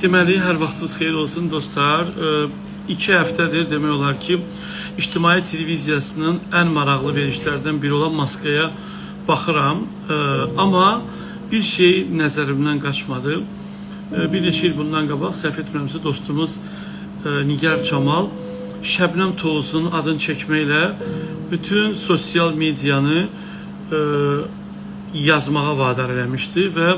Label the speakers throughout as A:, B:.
A: Deməli, hər vaxtınız xeyir olsun dostlar. 2 həftədir demək olar ki, İctimai televiziyasının ən maraqlı verilişlərdən biri olan Maskaya baxıram. Amma bir şey nəzərimdən qaçmadı. Bir neçə il bundan qabaq səhv etmirəmsə dostumuz Nigar Camal Şəbnəm Tovuzun adını çəkməklə bütün sosial medianı yazmağa vadar eləmişdi və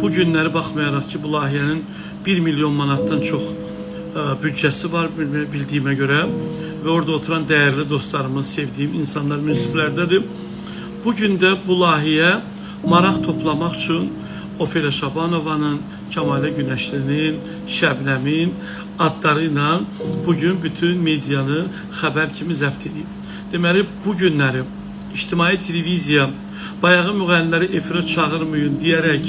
A: bu günləri baxmayaraq ki, bu layihənin 1 milyon manatdan çox büdcəsi var bildiyimə görə və orada oturan dəyərli dostlarımız, sevdiyim insanlar münsiflərdədir. Bugün də bu layihə maraq toplamaq üçün Ofelia Şabanovanın, Kəmalə Günəşlinin, Şəbnəmin adları ilə bugün bütün medianı xəbər kimi zəbt edib. Deməli, bu günləri İctimai televiziya bayağı müğənniləri efirə çağırmayın deyərək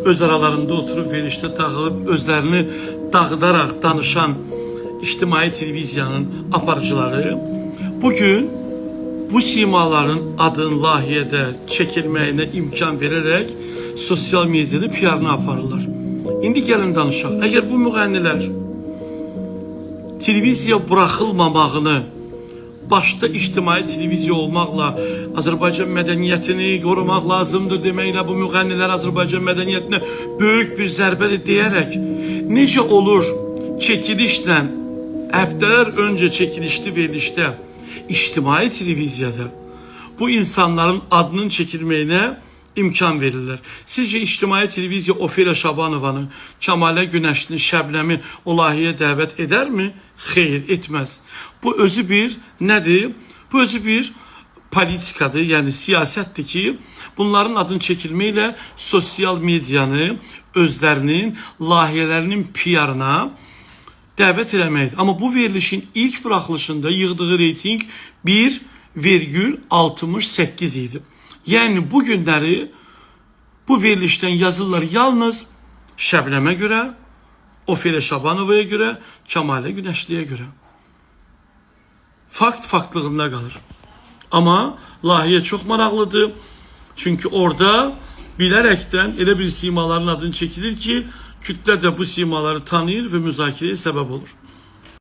A: öz aralarında oturub verilişdə dağılıb özlərini dağıdaraq danışan İctimai televiziyanın aparıcıları bugün bu simaların adın layihədə çəkilməyinə imkan verərək sosial mediada PR-ını aparırlar. İndi gəlin danışaq. Əgər bu müğənnilər televiziya buraxılmamağını başta İctimai televiziya olmaqla Azərbaycan mədəniyyətini qorumaq lazımdır deməklə bu müğənnilər Azərbaycan mədəniyyətinə böyük bir zərbədir deyərək necə olur çəkilişlə həftələr öncə çəkilişli verilişdə İctimai televiziyada bu insanların adının çəkilməyinə imkan verirlər. Sizcə İctimai televiziya Ofelia Şabanovanı, Kəmalə Günəşlini, Şəbnəmi o layihəyə dəvət edərmi? Xeyr, etməz. Bu özü bir nədir? Bu özü bir politikadır, yəni siyasətdir ki, bunların adını çəkilməklə sosial medianı özlərinin layihələrinin PR-ına dəvət eləməkdir. Amma bu verilişin ilk buraxılışında yığdığı reyting 1,68 idi. Yəni bu günləri bu verilişdən yazırlar yalnız Şəbnəmə görə, Ofelia Şabanovaya görə, Kəmalə Günəşliyə görə. Fakt faktlığında qalır. Amma layihə çox maraqlıdır. Çünki orada bilərəkdən elə bir simaların adını çəkilir ki, kütlə də bu simaları tanıyır və müzakirəyə səbəb olur.